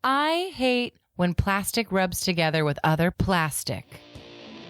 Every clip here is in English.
I hate when plastic rubs together with other plastic.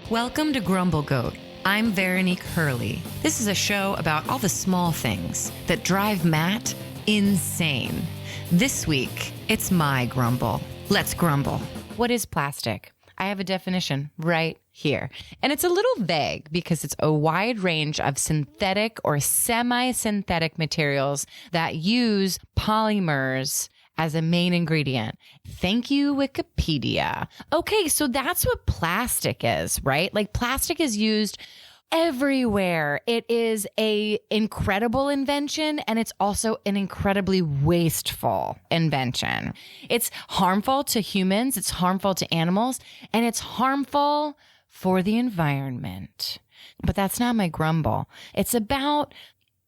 Welcome to Grumble Goat. I'm Veronique Hurley. This is a show about all the small things that drive Matt insane. This week, it's my grumble. Let's grumble. What is plastic? I have a definition right here. And it's a little vague because it's a wide range of synthetic or semi-synthetic materials that use polymers as a main ingredient. Thank you, Wikipedia. Okay, so that's what plastic is, right? Like plastic is used everywhere. It is an incredible invention, and it's also an incredibly wasteful invention. It's harmful to humans, it's harmful to animals, and it's harmful for the environment. But that's not my grumble. It's about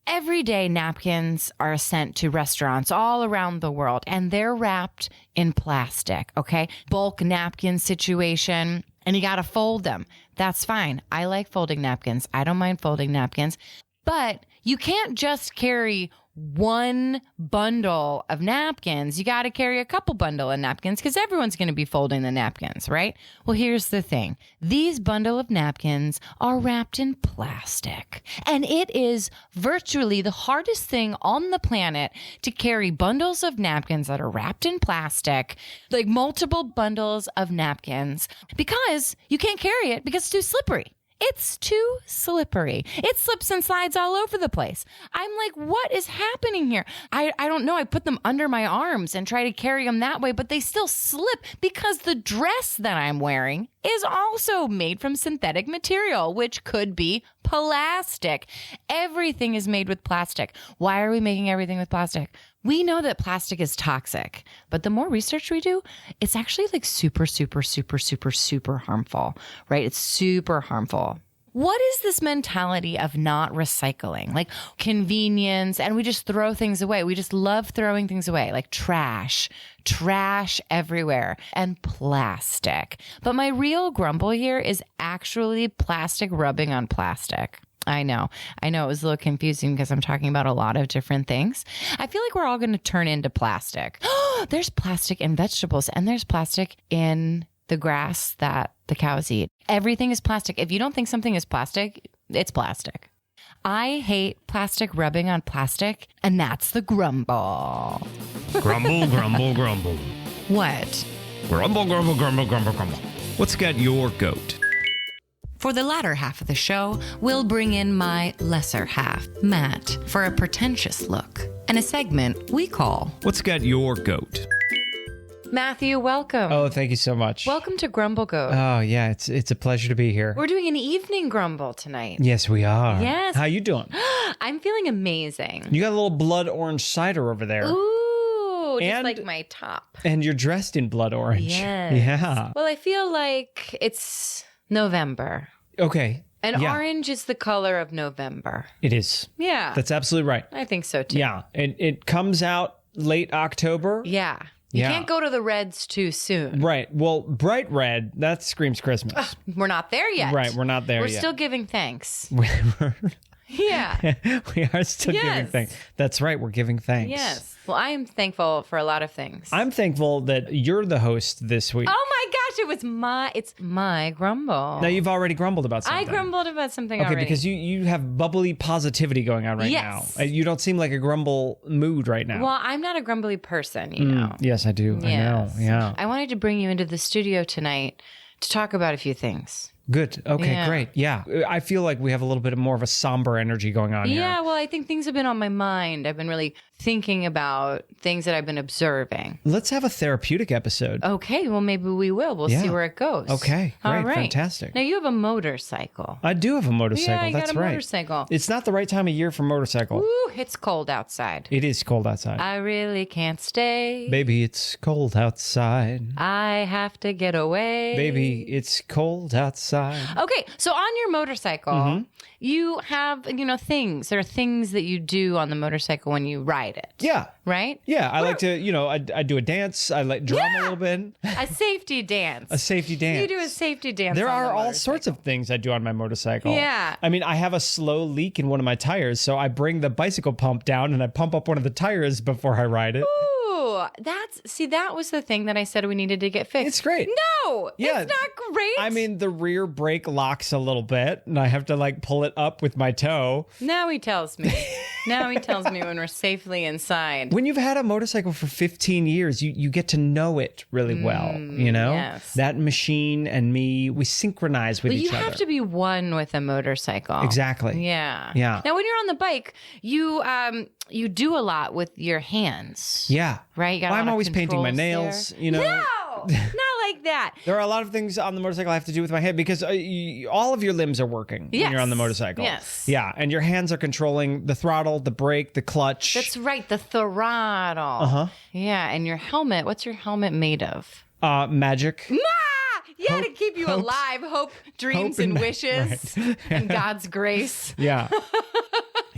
everyday napkins are sent to restaurants all around the world, and they're wrapped in plastic, okay? Bulk napkin situation, and you got to fold them. That's fine. I like folding napkins. I don't mind folding napkins. But you can't just carry one bundle of napkins. You got to carry a couple bundle of napkins because everyone's going to be folding the napkins, right? Well, here's the thing. These bundle of napkins are wrapped in plastic, and it is virtually the hardest thing on the planet to carry bundles of napkins that are wrapped in plastic, like multiple bundles of napkins, because you can't carry it because it's too slippery. It's too slippery. It slips and slides all over the place. I'm like, what is happening here? I don't know. I put them under my arms and try to carry them that way, but they still slip because the dress that I'm wearing is also made from synthetic material, which could be plastic. Everything is made with plastic. Why are we making everything with plastic? We know that plastic is toxic, but the more research we do, it's actually like super harmful, right? It's super harmful. What is this mentality of not recycling? Like convenience, and we just throw things away. We just love throwing things away, like trash everywhere, and plastic. But my real grumble here is actually plastic rubbing on plastic. I know it was a little confusing because I'm talking about a lot of different things. I feel like we're all going to turn into plastic. There's plastic in vegetables, and there's plastic in the grass that the cows eat. Everything is plastic. If you don't think something is plastic, it's plastic. I hate plastic rubbing on plastic, and that's the grumble. Grumble, grumble, grumble. What? Grumble, grumble, grumble, grumble, grumble. What's got your goat? For the latter half of the show, we'll bring in my lesser half, Matt, for a pretentious look and a segment we call What's got your goat? Matthew, welcome. Oh, thank you so much. Welcome to Grumble Goat. Oh, yeah, it's a pleasure to be here. We're doing an evening grumble tonight. Yes, we are. Yes. How you doing? I'm feeling amazing. You got a little blood orange cider over there. Ooh, just And- like my top. And you're dressed in blood orange. Yes. Yeah. Well, I feel like it's November. Okay. And yeah. orange is the color of November. It is. Yeah. That's absolutely right. I think so too. Yeah. It comes out late October. Yeah. You Yeah. can't go to the reds too soon. Right. Well, bright red, that screams Christmas. We're not there yet. Right. We're not there We're yet. still giving thanks. We're- Yeah. we are still Yes. giving thanks. That's right. We're giving thanks. Yes. Well, I am thankful for a lot of things. I'm thankful that you're the host this week. Oh my gosh, it's my grumble. Now, you've already grumbled about I something. grumbled about something Okay, already. because you have bubbly positivity going on right Yes. now. You don't seem like a grumble mood right now. Well, I'm not a grumbly person, you know. Yes, I do. I know. Yes. Yeah. I wanted to bring you into the studio tonight to talk about a few things. Good. Okay, Yeah. great. Yeah. I feel like we have a little bit more of a somber energy going on here. Yeah, well, I think things have been on my mind. I've been really thinking about things that I've been observing. Let's have a therapeutic episode. Okay, well, maybe we will. We'll Yeah. see where it goes. Okay, great. All right. Fantastic. Now, you have a motorcycle. I do have a motorcycle. Yeah, you That's got a right. motorcycle. It's not the right time of year for motorcycle. Ooh, it's cold outside. It is cold outside. I really can't stay. Baby, it's cold outside. I have to get away. Baby, it's cold outside. Okay, so on your motorcycle, Mm-hmm. you have, things. There are things that you do on the motorcycle when you ride it. Yeah. Right? Yeah, I like to, I do a dance. I like drum a little bit. A safety dance. A safety dance. You do a safety dance. There on the are all motorcycle. sorts of things I do on my motorcycle. Yeah. I mean, I have a slow leak in one of my tires, so I bring the bicycle pump down and I pump up one of the tires before I ride it. Ooh, that was the thing that I said we needed to get fixed. It's great. No, Yeah. it's not great. I mean, the rear brake locks a little bit, and I have to like pull it up with my toe. Now he tells me. Now he tells me when we're safely inside. When you've had a motorcycle for 15 years, you get to know it really well, you know? yes. That machine and me, we synchronize with each You other. have to be one with a motorcycle. Exactly. Yeah. Yeah. Now, when you're on the bike, you do a lot with your hands. Yeah. Right? You got a Well, lot I'm of always painting my controls nails, there. you know? No, not like that. There are a lot of things on the motorcycle I have to do with my head because all of your limbs are working when you're on the motorcycle. Yes. Yeah. And your hands are controlling the throttle, the brake, the clutch. That's right, the throttle. Uh-huh. Yeah, and your helmet. What's your helmet made of? Magic. Yeah, to keep you alive. Hope, dreams, and and- wishes, and God's grace. Yeah.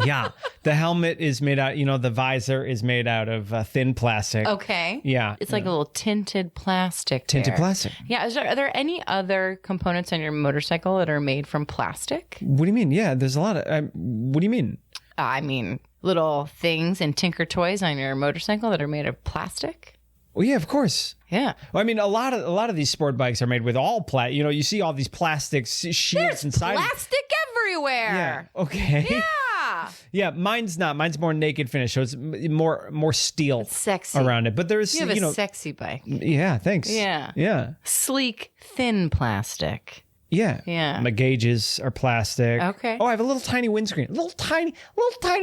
Yeah. The helmet is made out, the visor is made out of thin plastic. Okay. Yeah. It's like a little tinted plastic. Tinted there. plastic. Yeah. Are there any other components on your motorcycle that are made from plastic? What do you mean? Yeah, there's a lot of. What do you mean? I mean, little things and tinker toys on your motorcycle that are made of plastic. Well, yeah, of course. Yeah. Well, I mean, a lot of these sport bikes are made with all you see all these plastic shields There's inside. plastic everywhere. Yeah. Okay. Yeah. Yeah, mine's not. Mine's more naked finish, so it's more steel Sexy. around it. But there is, You have a sexy bike. Yeah, thanks. Yeah. Yeah. Sleek, thin plastic. Yeah. Yeah. My gauges are plastic. Okay. Oh, I have a little tiny windscreen. Little tiny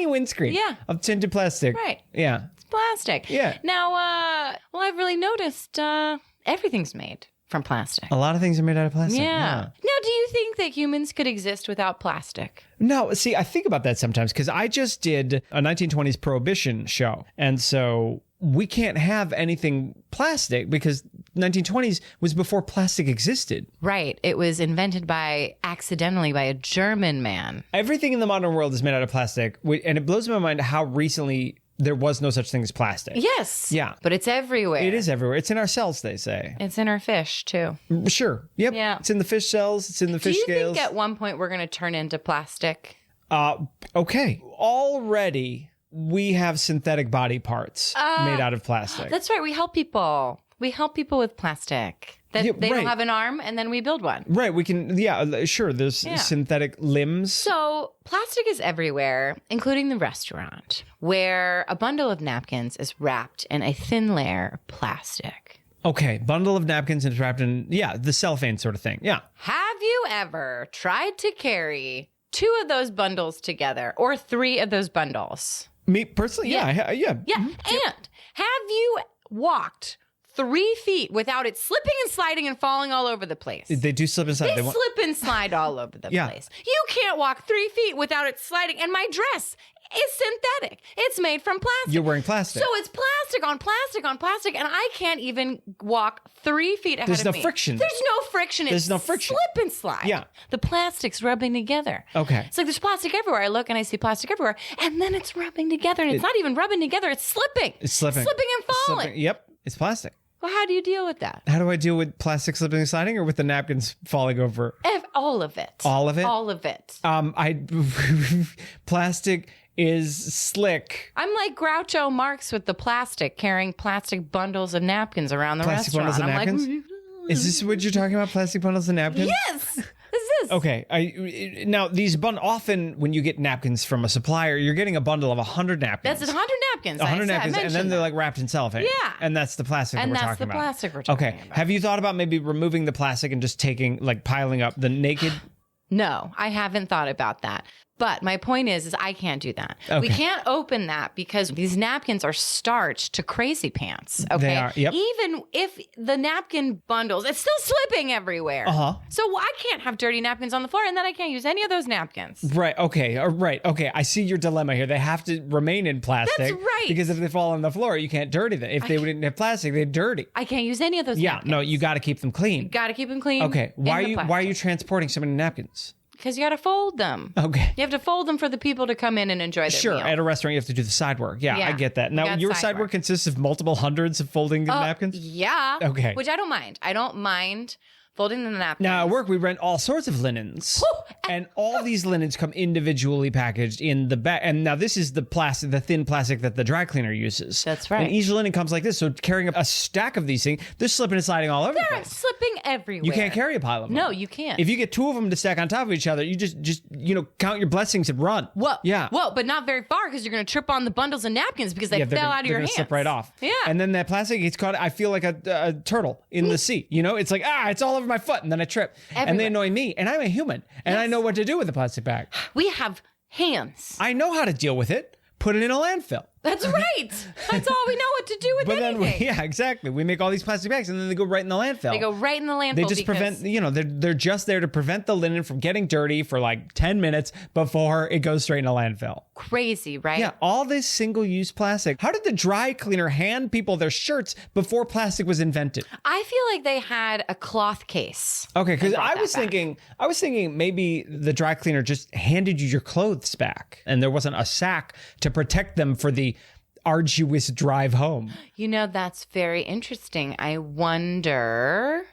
windscreen. Yeah. Of tinted plastic. Right. Yeah. It's plastic. Yeah. Now, I've really noticed everything's made from plastic. A lot of things are made out of plastic. Yeah. Now, do you think that humans could exist without plastic? No, see, I think about that sometimes because I just did a 1920s prohibition show. And so we can't have anything plastic because 1920s was before plastic existed. Right. It was invented accidentally by a German man. Everything in the modern world is made out of plastic. And it blows my mind how recently there was no such thing as plastic. Yes. Yeah. But it's everywhere. It is everywhere. It's in our cells, they say. It's in our fish, too. Sure. Yep. Yeah. It's in the fish cells. It's in the fish Do you scales. think at one point we're going to turn into plastic? Okay. Already, we have synthetic body parts made out of plastic. That's right. We help people. We help people with plastic. They Yeah, don't right. have an arm, and then we build one. Right. We can, sure. There's synthetic limbs. So plastic is everywhere, including the restaurant, where a bundle of napkins is wrapped in a thin layer of plastic. Okay. Bundle of napkins and it's wrapped in, the cellophane sort of thing. Yeah. Have you ever tried to carry 2 of those bundles together or 3 of those bundles? Me personally? Yeah. Yeah. Mhm. And have you walked 3 feet without it slipping and sliding and falling all over the place? They do slip inside. They slip and slide all over the Yeah. place. You can't walk 3 feet without it sliding. And my dress is synthetic. It's made from plastic. You're wearing plastic. So it's plastic on plastic on plastic, and I can't even walk 3 feet ahead There's of no me. friction. There's no friction. There's It's no friction. Slip and slide. Yeah. The plastic's rubbing together. Okay. It's like there's plastic everywhere. I look and I see plastic everywhere, and then it's rubbing together, and it's not even rubbing together. It's slipping. It's slipping. Slipping and falling. Slipping. Yep. It's plastic. Well, how do you deal with that? How do I deal with plastic slipping and sliding or with the napkins falling over? All of it. All of it? All of it. Plastic is slick. I'm like Groucho Marx with the plastic, carrying plastic bundles of napkins around the Plastic restaurant. bundles of I'm napkins? like, Is this what you're talking about? Plastic bundles and napkins? yes, this is. Okay. Now these often when you get napkins from a supplier, you're getting a bundle of 100 napkins. That's 100 napkins. 100 I napkins, and then mentioned they're that. like wrapped in cellophane. Yeah. And that's the plastic And that we're that's talking the about. plastic we're talking Okay. about. Have you thought about maybe removing the plastic and just piling up the naked? No, I haven't thought about that. But my point is I can't do that. We Okay. can't open that because these napkins are starched to crazy pants. Okay. They are, yep. Even if the napkin bundles, it's still slipping everywhere. Uh-huh. So I can't have dirty napkins on the floor, and then I can't use any of those napkins. Right. Okay. Right. Okay. I see your dilemma here. They have to remain in plastic. That's right. Because if they fall on the floor, you can't dirty them. If they didn't have plastic, they're dirty. I can't use any of those Yeah. napkins. No, you got to keep them clean. Got to keep them clean. Okay. Why are you transporting so many napkins? Because you got to fold them. Okay. You have to fold them for the people to come in and enjoy their Sure. meal. At a restaurant, you have to do the side work. Yeah, Yeah. I get that. You Now, got your side side work work. consists of multiple hundreds of folding of napkins? Yeah. Okay. Which I don't mind. I don't mind folding the napkins. Now at work, we rent all sorts of linens. And all these linens come individually packaged in the bag. And now this is the plastic, the thin plastic that the dry cleaner uses. That's right. And each linen comes like this. So carrying a stack of these things, they're slipping and sliding all over the They're place. slipping everywhere. You can't carry a pile of them. No, you can't. If you get 2 of them to stack on top of each other, you just count your blessings and run. Whoa. Yeah. Whoa, but not very far because you're going to trip on the bundles of napkins because they fell out of your hands. Slip right off. Yeah. And then that plastic gets caught. I feel like a turtle in the sea. It's like, it's all over my foot. And then I trip. Everywhere. And they annoy me. And I'm a human. And I know what to do with a plastic bag. We have hands. I know how to deal with it. Put it in a landfill. That's right. That's all we know what to do with anything. Yeah, exactly. We make all these plastic bags and then they go right in the landfill. They go right in the landfill. They just prevent, they're just there to prevent the linen from getting dirty for like 10 minutes before it goes straight in a landfill. Crazy, right? Yeah, all this single-use plastic. How did the dry cleaner hand people their shirts before plastic was invented? I feel like they had a cloth case. Okay, because I was thinking maybe the dry cleaner just handed you your clothes back and there wasn't a sack to protect them for the arduous drive home. That's very interesting. I wonder.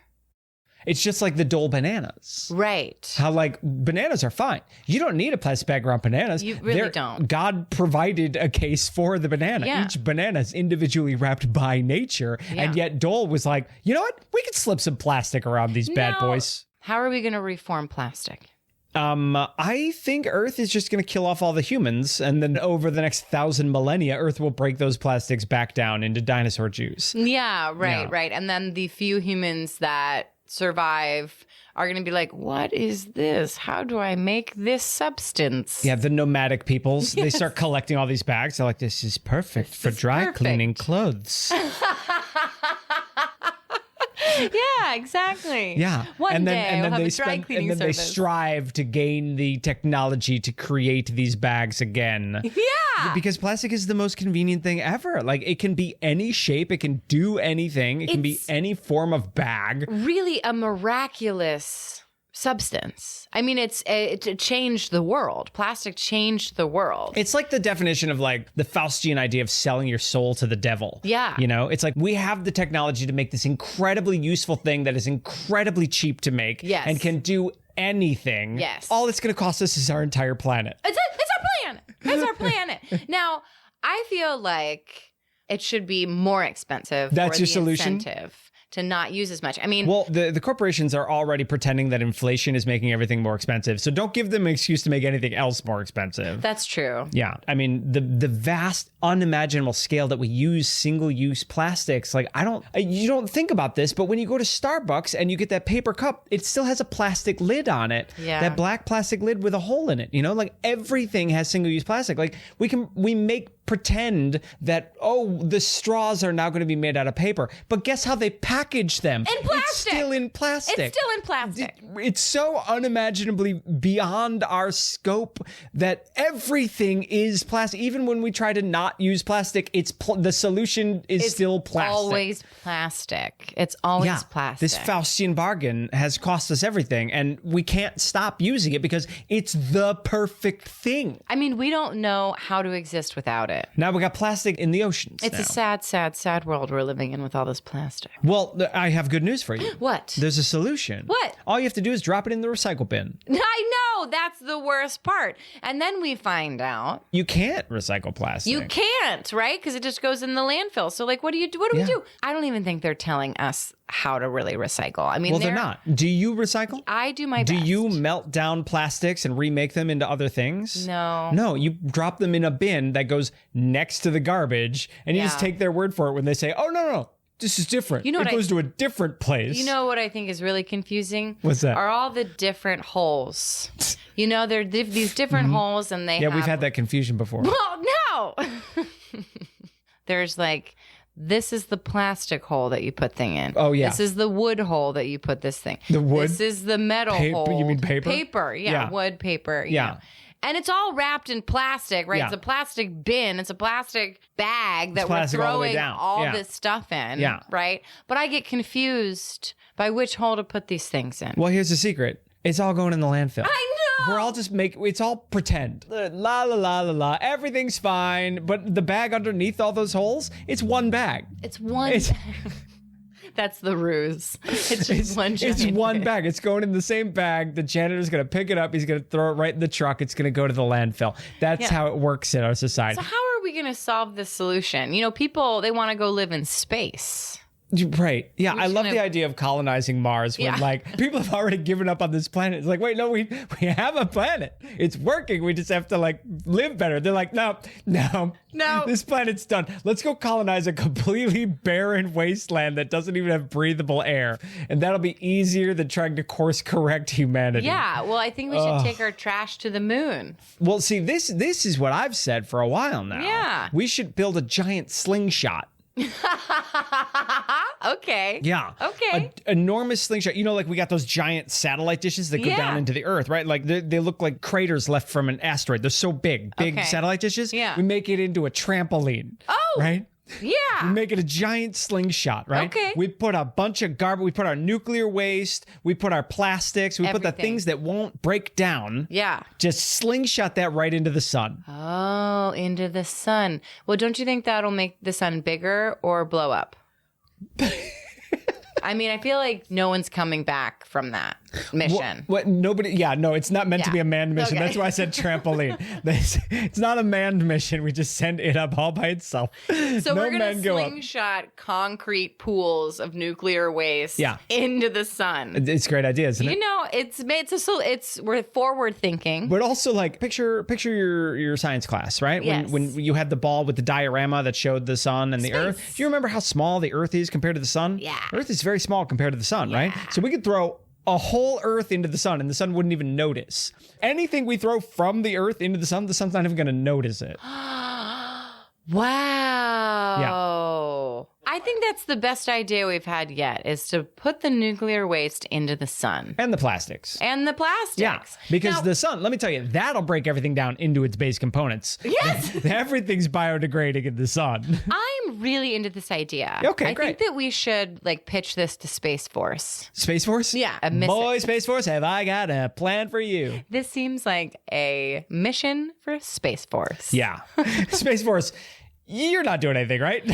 It's just like the Dole bananas. Right. How like bananas are fine. You don't need a plastic bag around bananas. You really don't. God provided a case for the banana. Yeah. Each banana is individually wrapped by nature. Yeah. And yet Dole was like, you know what? We could slip some plastic around these bad boys. How are we going to reform plastic? I think Earth is just going to kill off all the humans, and then over the next 1,000 millennia, Earth will break those plastics back down into dinosaur juice. Yeah, right. And then the few humans that survive are going to be like, what is this? How do I make this substance? Yeah, the nomadic peoples, they start collecting all these bags. They're like, this is perfect for dry cleaning clothes. Yeah, exactly. Yeah. One day we'll have a dry cleaning service. They strive to gain the technology to create these bags again. Yeah. Because plastic is the most convenient thing ever. Like, it can be any shape. It can do anything. It can be any form of bag. Really a miraculous substance. I mean, it changed the world. Plastic changed the world. It's like the definition of like the Faustian idea of selling your soul to the devil. Yeah. It's like we have the technology to make this incredibly useful thing that is incredibly cheap to make. Yes. And can do anything. Yes. All it's going to cost us is our entire planet. It's our planet. It's our planet. Now, I feel like it should be more expensive. That's for your the solution? Incentive to not use as much. I mean, Well, the corporations are already pretending that inflation is making everything more expensive. So don't give them an excuse to make anything else more expensive. that's true. Yeah. I mean, the vast, unimaginable scale that we use single-use plastics. Like, you don't think about this, but when you go to Starbucks and you get that paper cup, it still has a plastic lid on it. Yeah. That black plastic lid with a hole in it. Like everything has single-use plastic. Like we pretend that, the straws are now going to be made out of paper. But guess how they package them? In plastic. It's still in plastic. It's still in plastic. It's so unimaginably beyond our scope that everything is plastic. Even when we try to not use plastic, the solution is still plastic. Always plastic. It's always plastic. This Faustian bargain has cost us everything, and we can't stop using it because it's the perfect thing. I mean, we don't know how to exist without it. Now we got plastic in the oceans. It's a sad, sad, sad world we're living in with all this plastic. Well, I have good news for you. What? There's a solution. What? All you have to do is drop it in the recycle bin. I know. That's the worst part. And then we find out You can't recycle plastic. you can't, right? Because it just goes in the landfill. So, like, what do you do? What do we do? I don't even think they're telling us how to really recycle. I mean, Well, they're not. Do you recycle? I do my Do best. you melt down plastics and remake them into other things? No. No, you drop them in a bin that goes next to the garbage, and you just Yeah. take their word for it when they say, oh, no, this is different. You know it what goes to a different place. You know what I think is really confusing? What's that? Are all the different holes. There are these different holes, and they Yeah, we've had that confusion before. Well, no. There's like, this is the plastic hole that you put thing in. Oh, yeah. This is the wood hole that you put this thing. The wood? This is the metal hole. You mean paper? Paper, yeah. Wood, paper. you Yeah. know. And it's all wrapped in plastic, right? Yeah. It's a plastic bin. It's a plastic bag that we're plastic all the way throwing down. all Yeah. this stuff in, Yeah. right? But I get confused by which hole to put these things in. Well, here's the secret. It's all going in the landfill. I know! We're all it's all pretend. La, la, la, la, la. Everything's fine. But the bag underneath all those holes, it's one bag. It's one. It's- That's the ruse. It's just one giant It's one pit. bag. It's going in the same bag. The janitor's going to pick it up. He's going to throw it right in the truck. It's going to go to the landfill. That's how it works in our society. So how are we going to solve this solution? You know, people, they want to go live in space. Right. Yeah, I love shouldn't the have- idea of colonizing Mars when like people have already given up on this planet. It's like, wait, no, we have a planet. It's working. We just have to like live better. They're like, no. This planet's done. Let's go colonize a completely barren wasteland that doesn't even have breathable air. And that'll be easier than trying to course correct humanity. Yeah, well, I think we should take our trash to the moon. Well, see, this is what I've said for a while now. Yeah. We should build a giant slingshot. Okay. Yeah. Okay. Enormous slingshot. You know, like we got those giant satellite dishes that go down into the earth, right? Like they look like craters left from an asteroid. They're so big satellite dishes. Yeah. We make it into a trampoline. Oh. Right? Yeah. We make it a giant slingshot, right? Okay. We put a bunch of garbage. We put our nuclear waste. We put our plastics. We put the Everything. things that won't break down. Yeah. Just slingshot that right into the sun. Oh, into the sun. Well, don't you think that'll make the sun bigger or blow up? I mean, I feel like no one's coming back from that mission. What? Nobody? Yeah, no, it's not meant to Yeah. be a manned mission. Okay. That's why I said trampoline. It's not a manned mission. We just send it up all by itself. So no we're going men to go up. slingshot concrete pools of nuclear waste into the sun. It's a great idea, isn't it? You know, we're forward thinking. But also, like, picture your science class, right? Yes. When you had the ball with the diorama that showed the sun and the Earth. Do you remember how small the Earth is compared to the sun? Yeah. Earth is very small compared to the sun, right? So we could throw a whole Earth into the sun, and the sun wouldn't even notice. Anything we throw from the Earth into the sun's not even going to notice it. Wow. I think that's the best idea we've had yet, is to put the nuclear waste into the sun. And the plastics. And the plastics. Yeah, because Now- the sun, let me tell you, that'll break everything down into its base components. Yes! Everything's biodegrading in the sun. I'm really into this idea. Okay, I great. think that we should pitch this to Space Force. Space Force? Yeah. Boy, Space Force, have I got a plan for you. This seems like a mission for Space Force. Yeah. Space Force, you're not doing anything, right?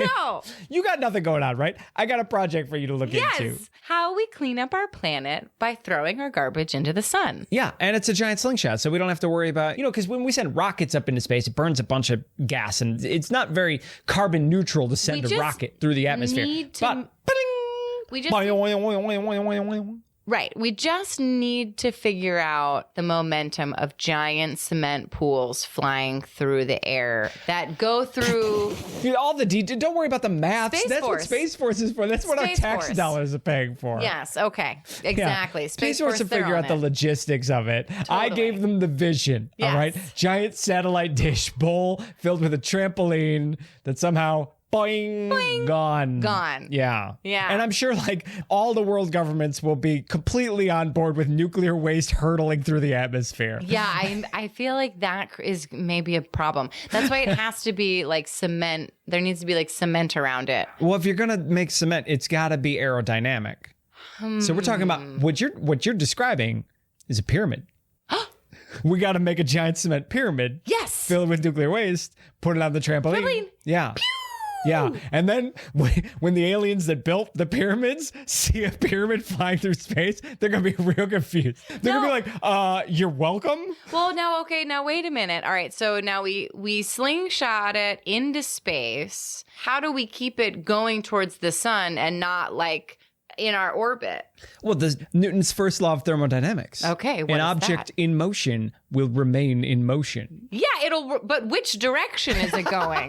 No. You got nothing going on, right? I got a project for you to look into. Yes. How we clean up our planet by throwing our garbage into the sun. Yeah, and it's a giant slingshot, so we don't have to worry about, because when we send rockets up into space, it burns a bunch of gas, and it's not very carbon neutral to send We a just rocket through the atmosphere. need to- We just Right. We just need to figure out the momentum of giant cement pools flying through the air that go through. all the details. Don't worry about the maths. Space That's Force. what Space Force is for. That's what our Space tax Force. dollars are paying for. Yes. Okay. Exactly. Yeah. Space Force Force to they're figure on out the it. logistics of it. I Totally. gave them the vision. Yes. All right. Giant satellite dish bowl filled with a trampoline that somehow boing, gone. Yeah. Yeah. And I'm sure all the world governments will be completely on board with nuclear waste hurtling through the atmosphere. Yeah, I feel like that is maybe a problem. That's why it has to be cement. There needs to be cement around it. Well, if you're gonna make cement, it's got to be aerodynamic. So we're talking about what you're describing is a pyramid. We got to make a giant cement pyramid. Yes. Fill it with nuclear waste. Put it on the trampoline. Trampoline. Yeah. Yeah, and then when the aliens that built the pyramids see a pyramid flying through space, they're going to be real confused. They're going to be like, you're welcome? Well, now wait a minute. All right, so now we slingshot it into space. How do we keep it going towards the sun and not in our orbit? Well, Newton's first law of thermodynamics. Okay, what An is object that? in motion will remain in motion. Yeah, but which direction is it going?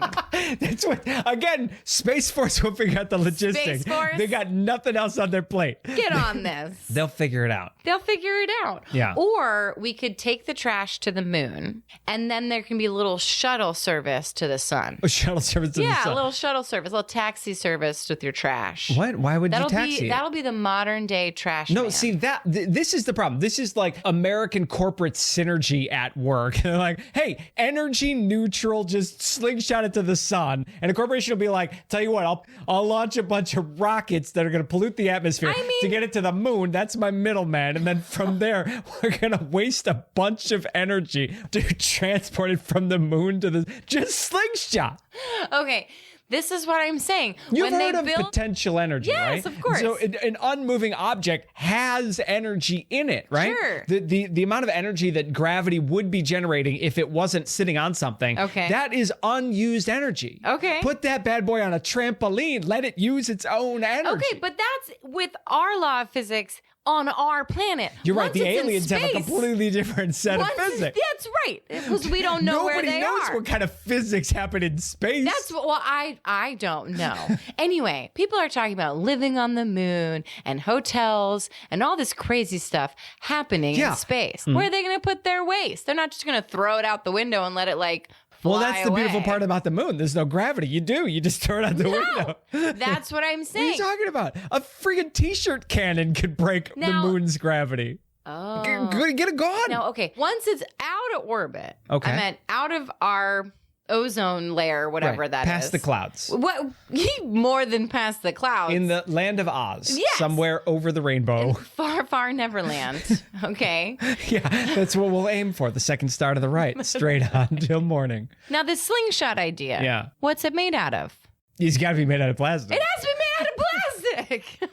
That's what, again, Space Force will figure out the logistics. Space Force? They got nothing else on their plate. Get on this. They'll figure it out. They'll figure it out. Yeah. Or we could take the trash to the moon, and then there can be a little shuttle service to the sun. A shuttle service to the Yeah, sun. a little shuttle service, a little taxi service with your trash. What? Why would you taxi it? That'll be the modern day trash No, man. see this is the problem. This is American corporate synergy at work. They're like, hey, energy neutral, just slingshot it to the sun. And a corporation will be like, tell you what, I'll launch a bunch of rockets that are going to pollute the atmosphere to get it to the moon. That's my middleman. And then from there, we're going to waste a bunch of energy to transport it from the moon to the just slingshot. Okay, This is what I'm saying. You've when heard they of build potential energy, right? Yes, of course. So an unmoving object has energy in it, right? Sure. The amount of energy that gravity would be generating if it wasn't sitting on something, Okay. that is unused energy. Okay. Put that bad boy on a trampoline. Let it use its own energy. Okay, but that's with our law of physics on our planet. You're right. Once The it's in aliens have a space, completely different set of physics. That's right. Because we don't know where Nobody they knows are. what kind of physics happen in space. That's what, well, I don't know. Anyway, people are talking about living on the moon and hotels and all this crazy stuff happening in space. Where are they going to put their waste? They're not just going to throw it out the window and let it like fly Well, that's the beautiful away. part about the moon. There's no gravity. You just throw it out the window. That's what I'm What are you saying. talking about? A friggin' t-shirt cannon could break Now- the moon's gravity. Oh. Get it gone. No, okay. Once it's out of orbit, Okay. I meant out of our ozone layer, whatever Right, that is. past the clouds. What? More than past the clouds. In the land of Oz. Yes. Somewhere over the rainbow. far, far Neverland. Okay. Yeah, that's what we'll aim for. The second star to the right. Straight on till morning. Now, this slingshot idea. Yeah. What's it made out of? It's got to be made out of plastic. It has to be made out of plastic.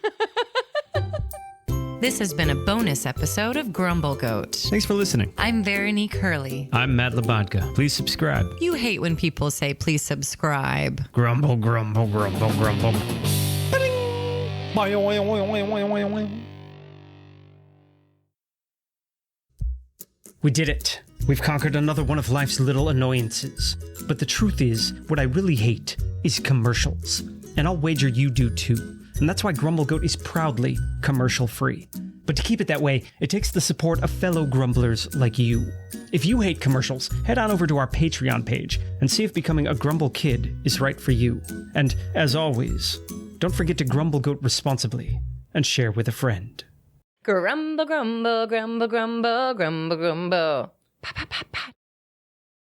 This has been a bonus episode of Grumble Goat. Thanks for listening. I'm Veronique Hurley. I'm Matt Labodka. Please subscribe. You hate when people say, please subscribe. Grumble, grumble, grumble, grumble. We did it. We've conquered another one of life's little annoyances. But the truth is, what I really hate is commercials. And I'll wager you do too. And that's why Grumble Goat is proudly commercial-free. But to keep it that way, it takes the support of fellow grumblers like you. If you hate commercials, head on over to our Patreon page and see if becoming a Grumble Kid is right for you. And, as always, don't forget to Grumble Goat responsibly and share with a friend. Grumble, grumble, grumble, grumble, grumble, grumble. Pa, pa, pa, pa.